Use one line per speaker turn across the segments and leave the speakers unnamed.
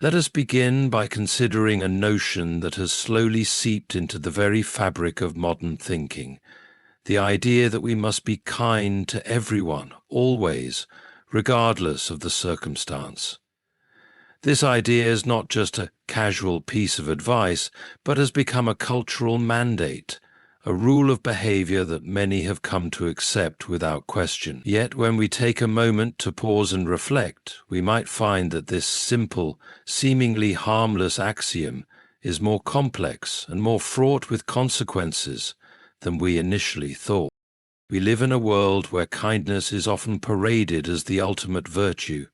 Let us begin by considering a notion that has slowly seeped into the very fabric of modern thinking, the idea that we must be kind to everyone, always, regardless of the circumstance. This idea is not just a casual piece of advice, but has become a cultural mandate, a rule of behavior that many have come to accept without question. Yet when we take a moment to pause and reflect, we might find that this simple, seemingly harmless axiom is more complex and more fraught with consequences than we initially thought. We live in a world where kindness is often paraded as the ultimate virtue.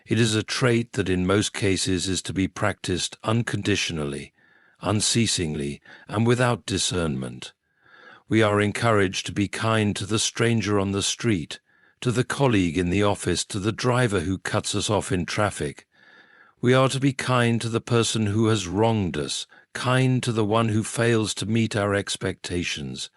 It is a trait that in most cases is to be practiced unconditionally, unceasingly, and without discernment. We are encouraged to be kind to the stranger on the street, to the colleague in the office, to the driver who cuts us off in traffic. We are to be kind to the person who has wronged us, kind to the one who fails to meet our expectations,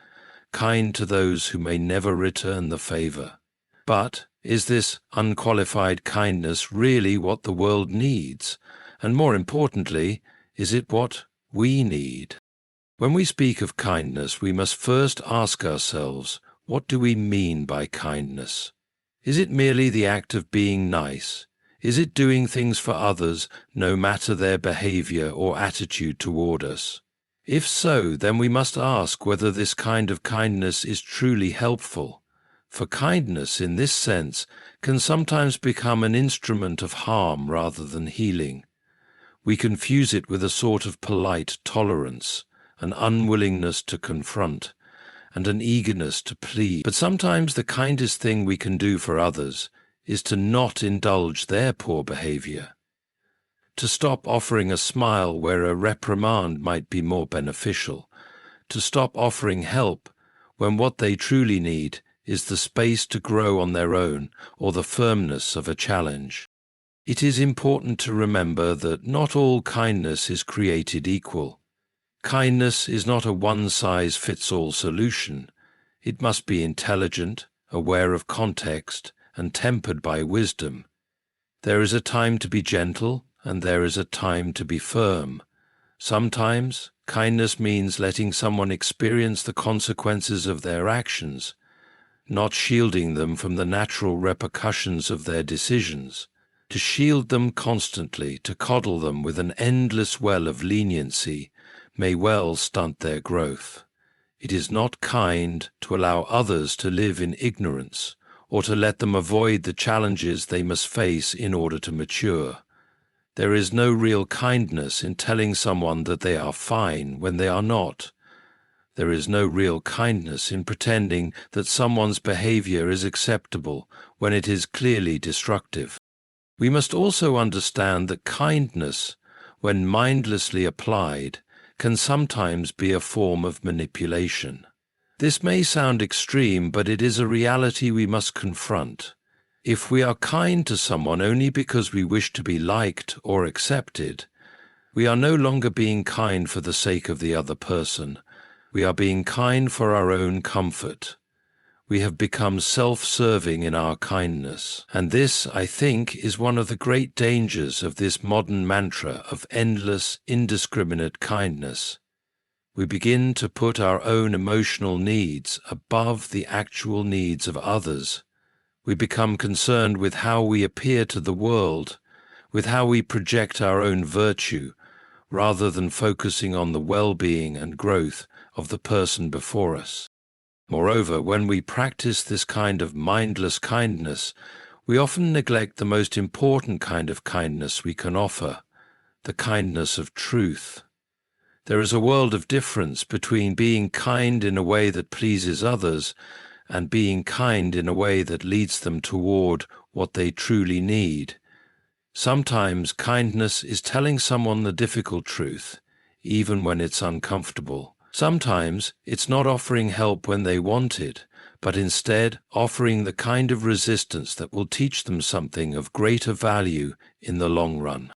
kind to those who may never return the favor. But is this unqualified kindness really what the world needs? And more importantly, is it what we need? When we speak of kindness, we must first ask ourselves, what do we mean by kindness? Is it merely the act of being nice? Is it doing things for others, no matter their behavior or attitude toward us? If so, then we must ask whether this kind of kindness is truly helpful. For kindness, in this sense, can sometimes become an instrument of harm rather than healing. We confuse it with a sort of polite tolerance, an unwillingness to confront, and an eagerness to plead. But sometimes the kindest thing we can do for others is to not indulge their poor behavior, to stop offering a smile where a reprimand might be more beneficial, to stop offering help when what they truly need is the space to grow on their own or the firmness of a challenge. It is important to remember that not all kindness is created equal. Kindness is not a one-size-fits-all solution. It must be intelligent, aware of context, and tempered by wisdom. There is a time to be gentle, and there is a time to be firm. Sometimes, kindness means letting someone experience the consequences of their actions, not shielding them from the natural repercussions of their decisions. To shield them constantly, to coddle them with an endless well of leniency, may well stunt their growth. It is not kind to allow others to live in ignorance, or to let them avoid the challenges they must face in order to mature. There is no real kindness in telling someone that they are fine when they are not. There is no real kindness in pretending that someone's behavior is acceptable when it is clearly destructive. We must also understand that kindness, when mindlessly applied, can sometimes be a form of manipulation. This may sound extreme, but it is a reality we must confront. If we are kind to someone only because we wish to be liked or accepted, we are no longer being kind for the sake of the other person. We are being kind for our own comfort. We have become self-serving in our kindness. And this, I think, is one of the great dangers of this modern mantra of endless, indiscriminate kindness. We begin to put our own emotional needs above the actual needs of others. We become concerned with how we appear to the world, with how we project our own virtue, rather than focusing on the well-being and growth of the person before us. Moreover, when we practice this kind of mindless kindness, we often neglect the most important kind of kindness we can offer, the kindness of truth. There is a world of difference between being kind in a way that pleases others and being kind in a way that leads them toward what they truly need. Sometimes kindness is telling someone the difficult truth, even when it's uncomfortable. Sometimes it's not offering help when they want it, but instead offering the kind of resistance that will teach them something of greater value in the long run.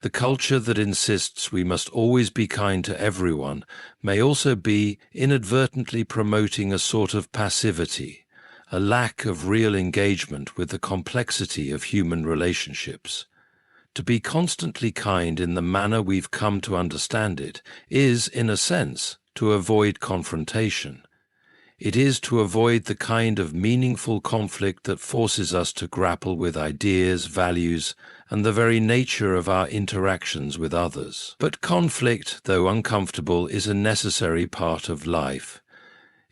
The culture that insists we must always be kind to everyone may also be inadvertently promoting a sort of passivity, a lack of real engagement with the complexity of human relationships. To be constantly kind in the manner we've come to understand it is, in a sense, to avoid confrontation. It is to avoid the kind of meaningful conflict that forces us to grapple with ideas, values, and the very nature of our interactions with others. But conflict, though uncomfortable, is a necessary part of life.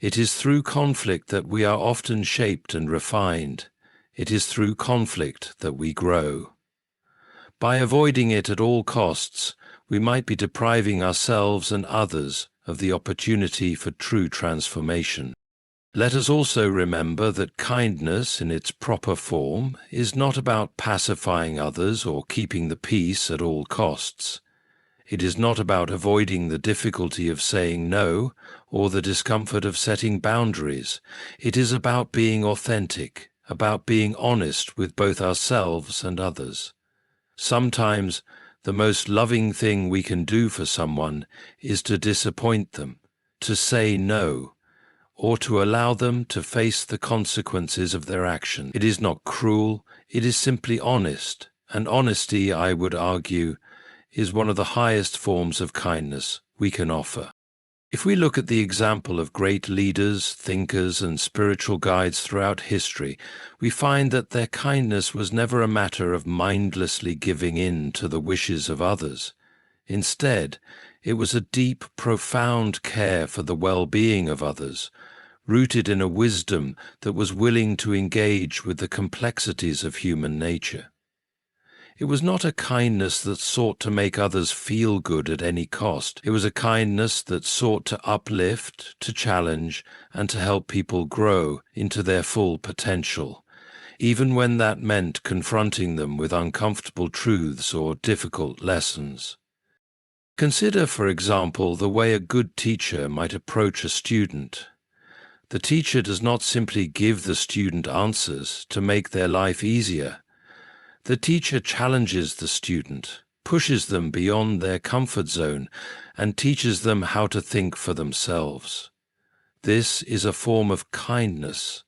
It is through conflict that we are often shaped and refined. It is through conflict that we grow. By avoiding it at all costs, we might be depriving ourselves and others of the opportunity for true transformation. Let us also remember that kindness in its proper form is not about pacifying others or keeping the peace at all costs. It is not about avoiding the difficulty of saying no or the discomfort of setting boundaries. It is about being authentic, about being honest with both ourselves and others. Sometimes the most loving thing we can do for someone is to disappoint them, to say no, or to allow them to face the consequences of their action. It is not cruel, it is simply honest, and honesty, I would argue, is one of the highest forms of kindness we can offer. If we look at the example of great leaders, thinkers, and spiritual guides throughout history, we find that their kindness was never a matter of mindlessly giving in to the wishes of others. Instead, it was a deep, profound care for the well-being of others, rooted in a wisdom that was willing to engage with the complexities of human nature. It was not a kindness that sought to make others feel good at any cost. It was a kindness that sought to uplift, to challenge, and to help people grow into their full potential, even when that meant confronting them with uncomfortable truths or difficult lessons. Consider, for example, the way a good teacher might approach a student. The teacher does not simply give the student answers to make their life easier. The teacher challenges the student, pushes them beyond their comfort zone, and teaches them how to think for themselves. This is a form of kindness,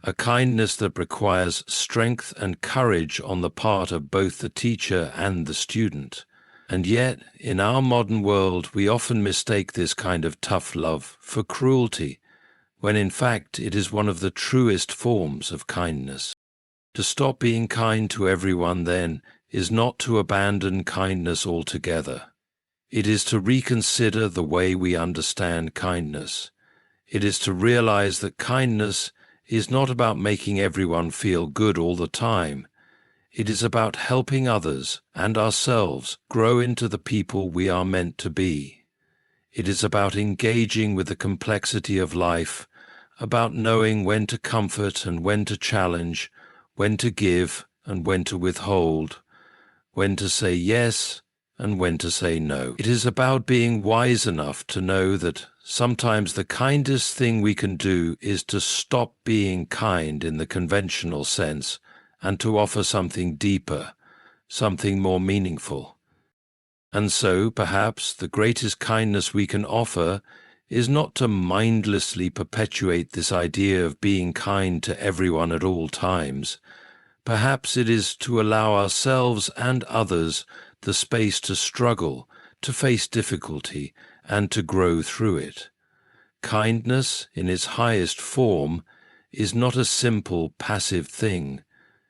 a kindness that requires strength and courage on the part of both the teacher and the student. And yet, in our modern world, we often mistake this kind of tough love for cruelty, when in fact it is one of the truest forms of kindness. To stop being kind to everyone, then, is not to abandon kindness altogether. It is to reconsider the way we understand kindness. It is to realize that kindness is not about making everyone feel good all the time. It is about helping others and ourselves grow into the people we are meant to be. It is about engaging with the complexity of life, about knowing when to comfort and when to challenge, when to give and when to withhold, when to say yes and when to say no. It is about being wise enough to know that sometimes the kindest thing we can do is to stop being kind in the conventional sense and to offer something deeper, something more meaningful. And so, perhaps, the greatest kindness we can offer is not to mindlessly perpetuate this idea of being kind to everyone at all times. Perhaps it is to allow ourselves and others the space to struggle, to face difficulty, and to grow through it. Kindness, in its highest form, is not a simple, passive thing.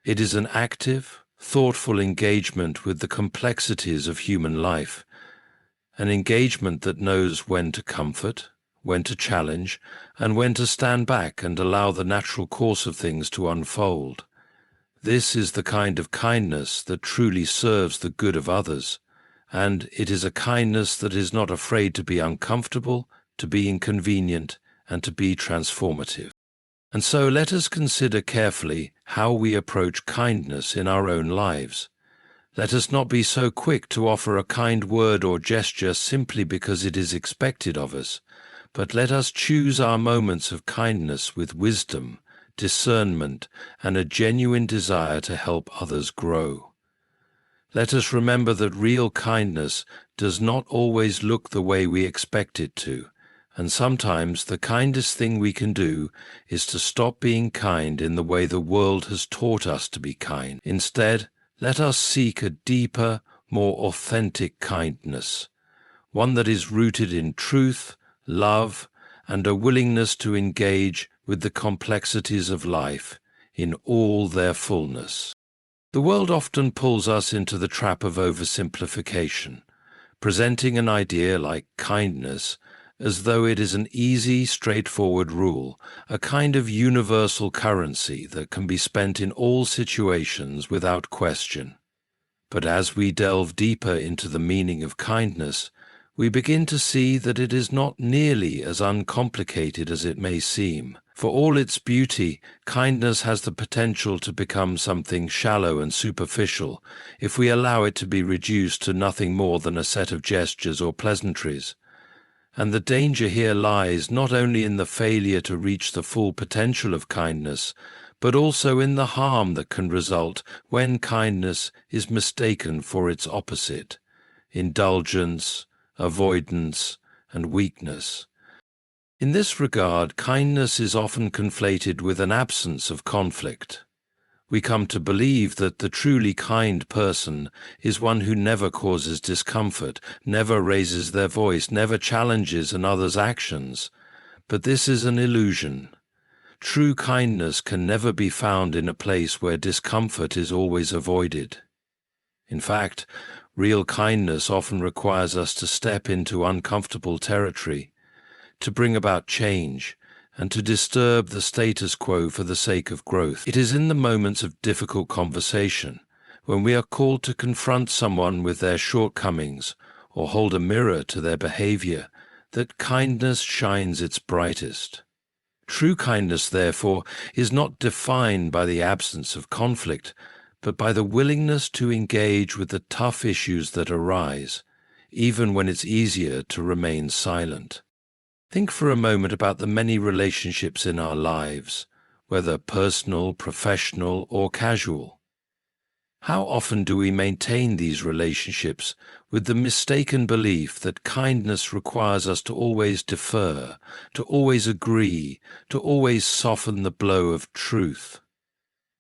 It is an active, thoughtful engagement with the complexities of human life, an engagement that knows when to comfort, when to challenge, and when to stand back and allow the natural course of things to unfold. This is the kind of kindness that truly serves the good of others, and it is a kindness that is not afraid to be uncomfortable, to be inconvenient, and to be transformative. And so let us consider carefully how we approach kindness in our own lives. Let us not be so quick to offer a kind word or gesture simply because it is expected of us, but let us choose our moments of kindness with wisdom, discernment, and a genuine desire to help others grow. Let us remember that real kindness does not always look the way we expect it to, and sometimes the kindest thing we can do is to stop being kind in the way the world has taught us to be kind. Instead, Let us seek a deeper, more authentic kindness, one that is rooted in truth, love, and a willingness to engage with the complexities of life in all their fullness. The world often pulls us into the trap of oversimplification, presenting an idea like kindness as though it is an easy, straightforward rule, a kind of universal currency that can be spent in all situations without question. But as we delve deeper into the meaning of kindness, we begin to see that it is not nearly as uncomplicated as it may seem. For all its beauty, kindness has the potential to become something shallow and superficial if we allow it to be reduced to nothing more than a set of gestures or pleasantries. And the danger here lies not only in the failure to reach the full potential of kindness, but also in the harm that can result when kindness is mistaken for its opposite: indulgence, avoidance, and weakness. In this regard, kindness is often conflated with an absence of conflict. We come to believe that the truly kind person is one who never causes discomfort, never raises their voice, never challenges another's actions. But this is an illusion. True kindness can never be found in a place where discomfort is always avoided. In fact, real kindness often requires us to step into uncomfortable territory, to bring about change, and to disturb the status quo for the sake of growth. It is in the moments of difficult conversation, when we are called to confront someone with their shortcomings or hold a mirror to their behavior, that kindness shines its brightest. True kindness, therefore, is not defined by the absence of conflict, but by the willingness to engage with the tough issues that arise, even when it's easier to remain silent. Think for a moment about the many relationships in our lives, whether personal, professional, or casual. How often do we maintain these relationships with the mistaken belief that kindness requires us to always defer, to always agree, to always soften the blow of truth?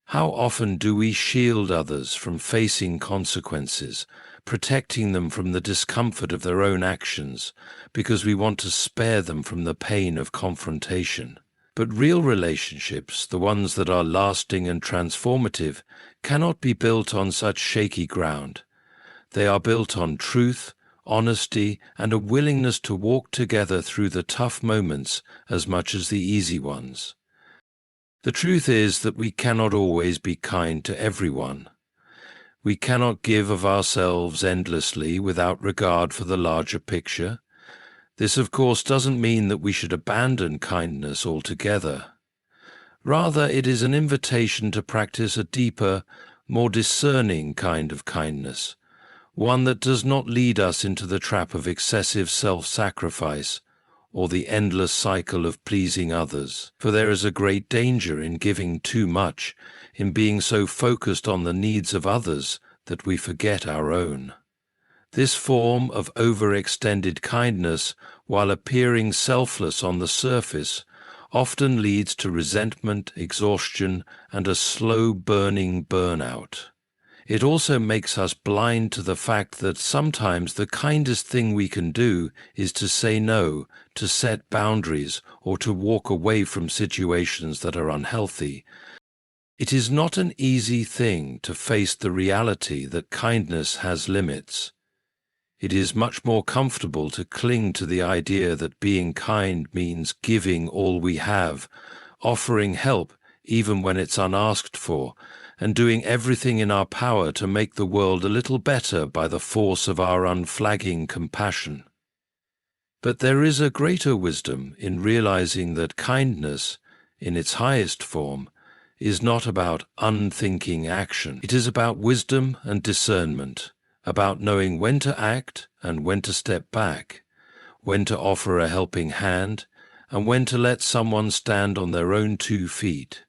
How often do we shield others from facing consequences, protecting them from the discomfort of their own actions, because we want to spare them from the pain of confrontation? But real relationships, the ones that are lasting and transformative, cannot be built on such shaky ground. They are built on truth, honesty, and a willingness to walk together through the tough moments as much as the easy ones. The truth is that we cannot always be kind to everyone. We cannot give of ourselves endlessly without regard for the larger picture. This, of course, doesn't mean that we should abandon kindness altogether. Rather, it is an invitation to practice a deeper, more discerning kind of kindness, one that does not lead us into the trap of excessive self-sacrifice or the endless cycle of pleasing others. For there is a great danger in giving too much, in being so focused on the needs of others that we forget our own. This form of overextended kindness, while appearing selfless on the surface, often leads to resentment, exhaustion, and a slow-burning burnout. It also makes us blind to the fact that sometimes the kindest thing we can do is to say no, to set boundaries, or to walk away from situations that are unhealthy. It is not an easy thing to face the reality that kindness has limits. It is much more comfortable to cling to the idea that being kind means giving all we have, offering help even when it's unasked for, and doing everything in our power to make the world a little better by the force of our unflagging compassion. But there is a greater wisdom in realizing that kindness, in its highest form, is not about unthinking action. It is about wisdom and discernment, about knowing when to act and when to step back, when to offer a helping hand, and when to let someone stand on their own 2 feet.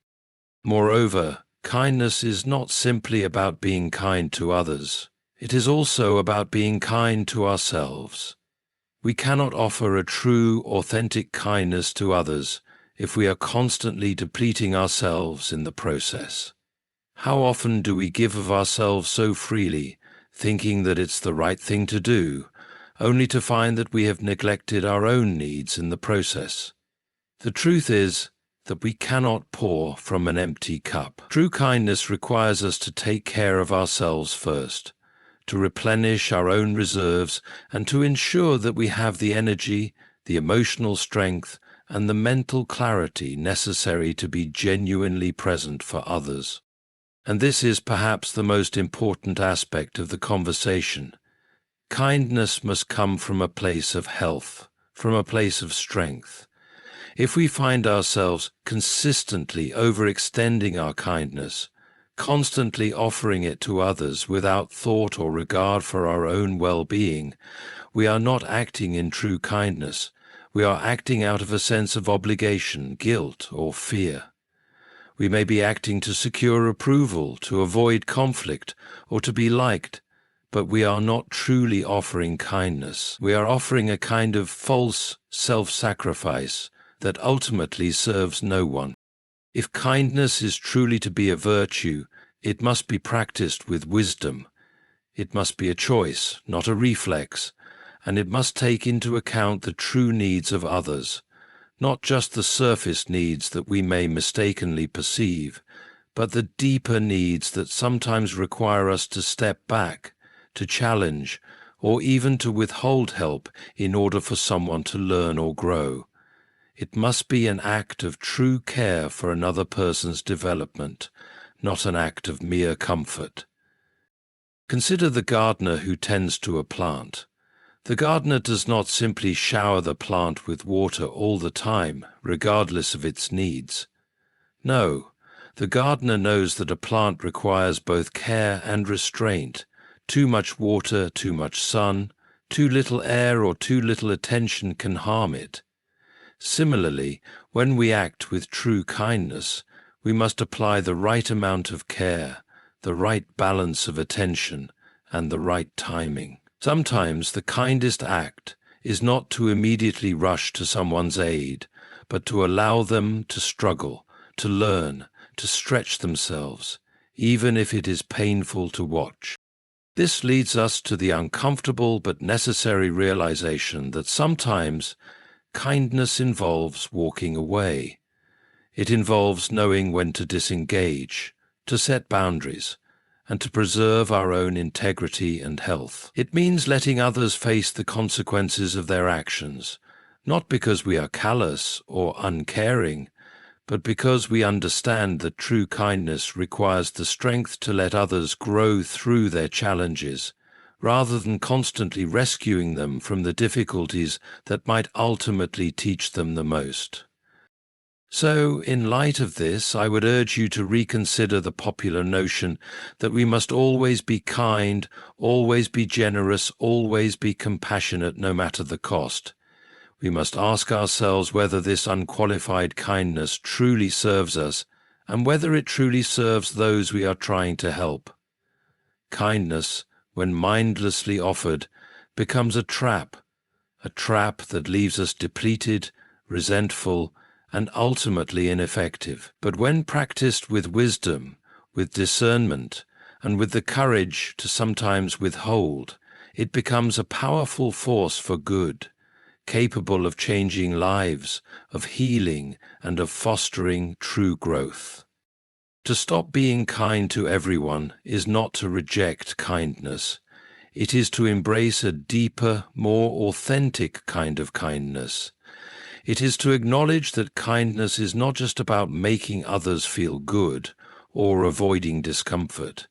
Moreover, kindness is not simply about being kind to others. It is also about being kind to ourselves. We cannot offer a true, authentic kindness to others if we are constantly depleting ourselves in the process. How often do we give of ourselves so freely, thinking that it's the right thing to do, only to find that we have neglected our own needs in the process? The truth is that we cannot pour from an empty cup. True kindness requires us to take care of ourselves first, to replenish our own reserves, and to ensure that we have the energy, the emotional strength, and the mental clarity necessary to be genuinely present for others. And this is perhaps the most important aspect of the conversation. Kindness must come from a place of health, from a place of strength. If we find ourselves consistently overextending our kindness, constantly offering it to others without thought or regard for our own well-being, we are not acting in true kindness. We are acting out of a sense of obligation, guilt, or fear. We may be acting to secure approval, to avoid conflict, or to be liked, but we are not truly offering kindness. We are offering a kind of false self-sacrifice that ultimately serves no one. If kindness is truly to be a virtue, it must be practiced with wisdom. It must be a choice, not a reflex, and it must take into account the true needs of others, not just the surface needs that we may mistakenly perceive, but the deeper needs that sometimes require us to step back, to challenge, or even to withhold help in order for someone to learn or grow. It must be an act of true care for another person's development, not an act of mere comfort. Consider the gardener who tends to a plant. The gardener does not simply shower the plant with water all the time, regardless of its needs. No, the gardener knows that a plant requires both care and restraint. Too much water, too much sun, too little air or too little attention can harm it. Similarly, when we act with true kindness, we must apply the right amount of care, the right balance of attention, and the right timing. Sometimes the kindest act is not to immediately rush to someone's aid, but to allow them to struggle, to learn, to stretch themselves, even if it is painful to watch. This leads us to the uncomfortable but necessary realization that sometimes kindness involves walking away. It involves knowing when to disengage, to set boundaries, and to preserve our own integrity and health. It means letting others face the consequences of their actions, not because we are callous or uncaring, but because we understand that true kindness requires the strength to let others grow through their challenges, rather than constantly rescuing them from the difficulties that might ultimately teach them the most. So, in light of this, I would urge you to reconsider the popular notion that we must always be kind, always be generous, always be compassionate, no matter the cost. We must ask ourselves whether this unqualified kindness truly serves us, and whether it truly serves those we are trying to help. Kindness, when mindlessly offered, becomes a trap that leaves us depleted, resentful, and ultimately ineffective. But when practiced with wisdom, with discernment, and with the courage to sometimes withhold, it becomes a powerful force for good, capable of changing lives, of healing, and of fostering true growth. To stop being kind to everyone is not to reject kindness. It is to embrace a deeper, more authentic kind of kindness. It is to acknowledge that kindness is not just about making others feel good or avoiding discomfort.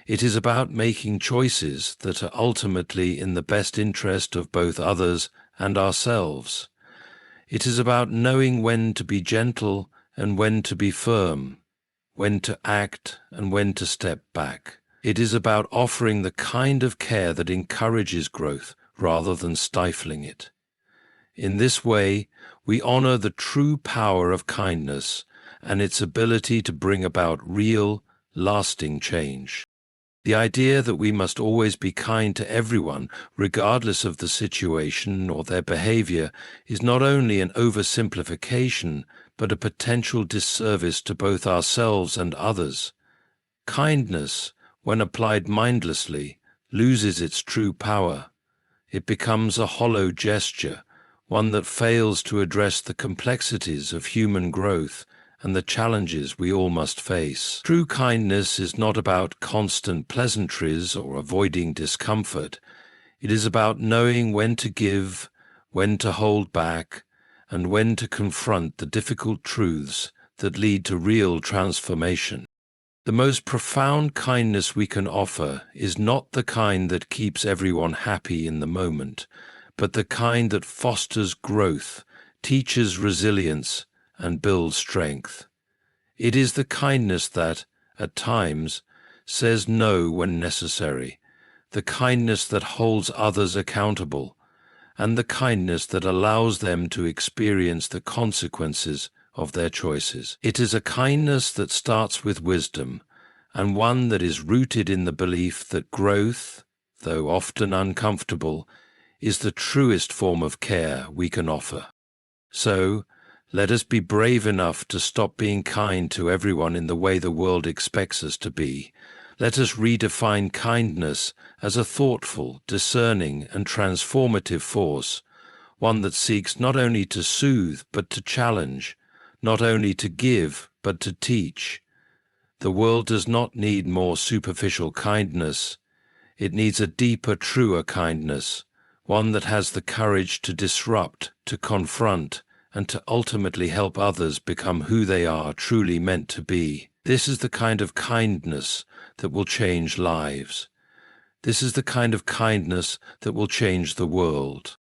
It is about making choices that are ultimately in the best interest of both others and ourselves. It is about knowing when to be gentle and when to be firm, when to act and when to step back. It is about offering the kind of care that encourages growth rather than stifling it. In this way, we honor the true power of kindness and its ability to bring about real, lasting change. The idea that we must always be kind to everyone, regardless of the situation or their behavior, is not only an oversimplification, but a potential disservice to both ourselves and others. Kindness, when applied mindlessly, loses its true power. It becomes a hollow gesture, one that fails to address the complexities of human growth and the challenges we all must face. True kindness is not about constant pleasantries or avoiding discomfort. It is about knowing when to give, when to hold back, and when to confront the difficult truths that lead to real transformation. The most profound kindness we can offer is not the kind that keeps everyone happy in the moment, but the kind that fosters growth, teaches resilience, and builds strength. It is the kindness that, at times, says no when necessary, the kindness that holds others accountable, and the kindness that allows them to experience the consequences of their choices. It is a kindness that starts with wisdom, and one that is rooted in the belief that growth, though often uncomfortable, is the truest form of care we can offer. So, let us be brave enough to stop being kind to everyone in the way the world expects us to be. Let us redefine kindness as a thoughtful, discerning, and transformative force, one that seeks not only to soothe but to challenge, not only to give but to teach. The world does not need more superficial kindness. It needs a deeper, truer kindness, one that has the courage to disrupt, to confront, and to ultimately help others become who they are truly meant to be. This is the kind of kindness that will change lives. This is the kind of kindness that will change the world.